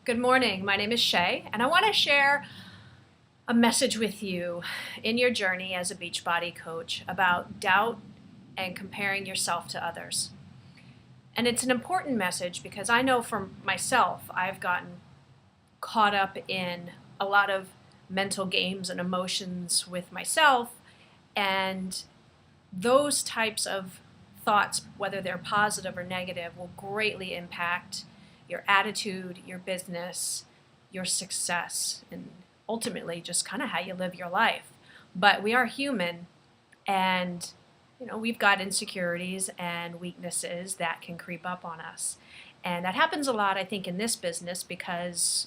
Good morning. My name is Shay, and I want to share a message with you in your journey as a Beachbody coach about doubt and comparing yourself to others. And it's an important message because I know for myself, I've gotten caught up in a lot of mental games and emotions with myself, and those types of thoughts, whether they're positive or negative, will greatly impact your attitude, your business, your success, and ultimately just kind of how you live your life. But we are human, and we've got insecurities and weaknesses that can creep up on us. And that happens a lot, I think, in this business because,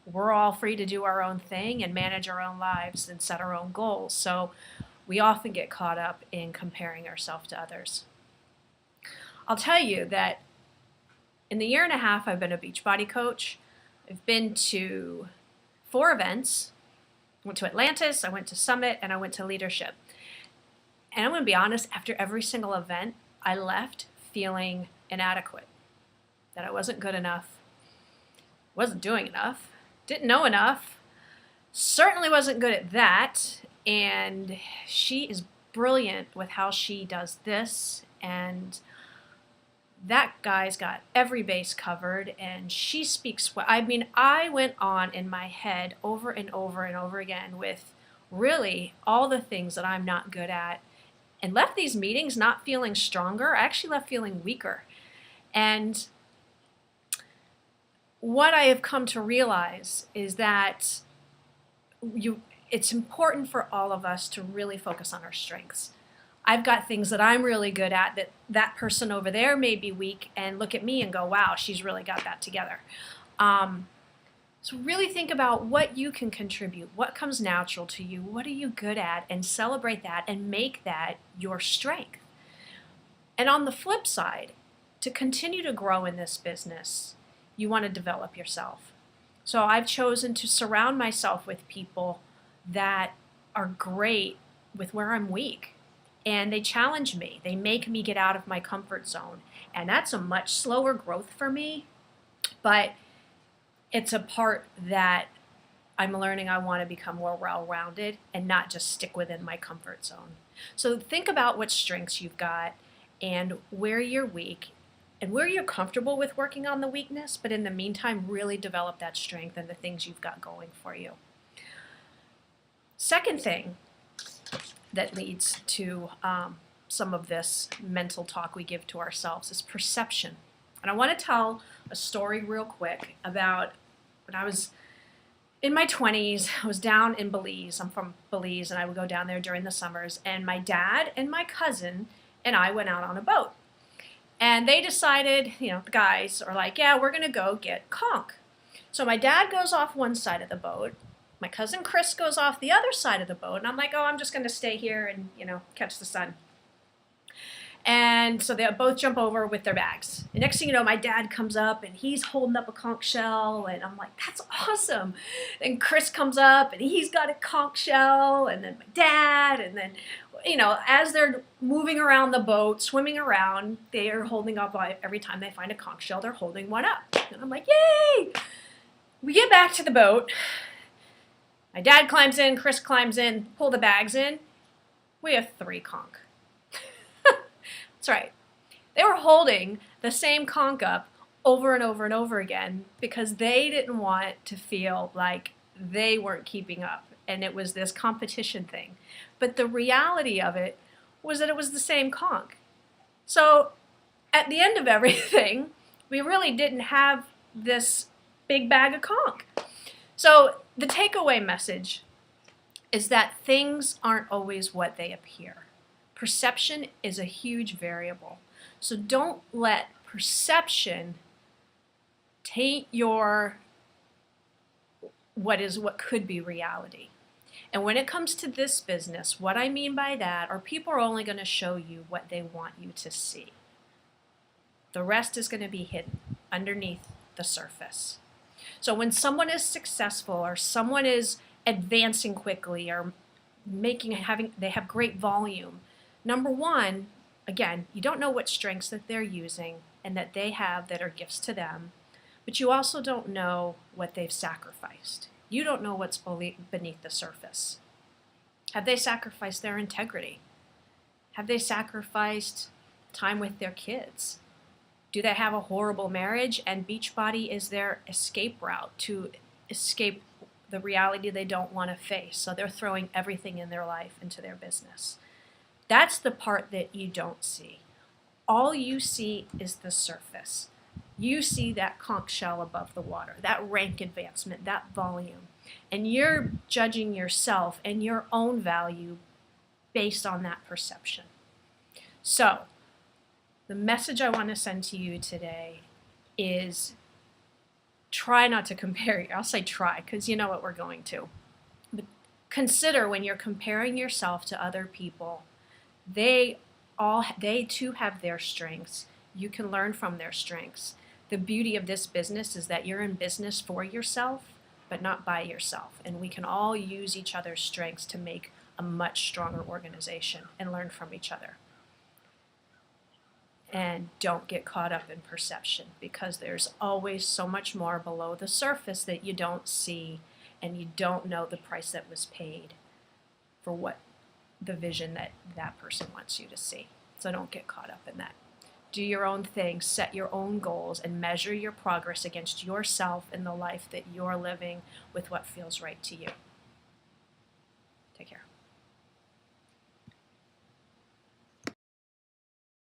we're all free to do our own thing and manage our own lives and set our own goals. So we often get caught up in comparing ourselves to others. I'll tell you that in the year and a half I've been a Beachbody coach, I've been to 4 events. I went to Atlantis, I went to Summit, and I went to Leadership. And I'm going to be honest, after every single event, I left feeling inadequate, that I wasn't good enough, wasn't doing enough, didn't know enough, certainly wasn't good at that. And she is brilliant with how she does this, and that guy's got every base covered, and she speaks well. I mean, I went on in my head over and over and over again with really all the things that I'm not good at, and left these meetings not feeling stronger. I actually left feeling weaker. And what I have come to realize is that it's important for all of us to really focus on our strengths. I've got things that I'm really good at that person over there may be weak, and look at me and go, wow, she's really got that together. So really think about what you can contribute, what comes natural to you, what are you good at, and celebrate that and make that your strength. And on the flip side, to continue to grow in this business, you want to develop yourself. So I've chosen to surround myself with people that are great with where I'm weak. And they challenge me. They make me get out of my comfort zone. And that's a much slower growth for me. But it's a part that I'm learning I want to become more well-rounded and not just stick within my comfort zone. So think about what strengths you've got and where you're weak and where you're comfortable with working on the weakness. But in the meantime, really develop that strength and the things you've got going for you. Second thing that leads to some of this mental talk we give to ourselves is perception. And I want to tell a story real quick about when I was in my 20s. I was down in Belize. I'm from Belize, and I would go down there during the summers. And my dad and my cousin and I went out on a boat. And they decided, the guys are like, yeah, we're going to go get conch. So my dad goes off one side of the boat. My cousin Chris goes off the other side of the boat, and I'm like, oh, I'm just going to stay here and, catch the sun. And so they both jump over with their bags. And next thing you know, my dad comes up, and he's holding up a conch shell, and I'm like, that's awesome. Then Chris comes up, and he's got a conch shell, and then my dad, and then, as they're moving around the boat, swimming around, they are holding up, every time they find a conch shell, they're holding one up. And I'm like, yay! We get back to the boat. My dad climbs in, Chris climbs in, pull the bags in. We have 3 conch. That's right. They were holding the same conch up over and over and over again because they didn't want to feel like they weren't keeping up, and it was this competition thing. But the reality of it was that it was the same conch. So at the end of everything, we really didn't have this big bag of conch. So the takeaway message is that things aren't always what they appear. Perception is a huge variable. So don't let perception taint your what could be reality. And when it comes to this business, what I mean by that are people are only going to show you what they want you to see. The rest is going to be hidden underneath the surface. So when someone is successful or someone is advancing quickly or they have great volume, number one, again, you don't know what strengths that they're using and that they have that are gifts to them. but you also don't know what they've sacrificed. You don't know what's beneath the surface. Have they sacrificed their integrity? Have they sacrificed time with their kids? Do they have a horrible marriage and Beachbody is their escape route to escape the reality they don't want to face? So they're throwing everything in their life into their business. That's the part that you don't see. All you see is the surface. You see that conch shell above the water, that rank advancement, that volume. And you're judging yourself and your own value based on that perception. So, the message I want to send to you today is try not to compare. I'll say try, because you know what we're going to. But consider when you're comparing yourself to other people, they too have their strengths. You can learn from their strengths. The beauty of this business is that you're in business for yourself, but not by yourself. And we can all use each other's strengths to make a much stronger organization and learn from each other. And don't get caught up in perception, because there's always so much more below the surface that you don't see, and you don't know the price that was paid for what the vision that that person wants you to see. So don't get caught up in that. Do your own thing, set your own goals, and measure your progress against yourself and the life that you're living with what feels right to you. Take care.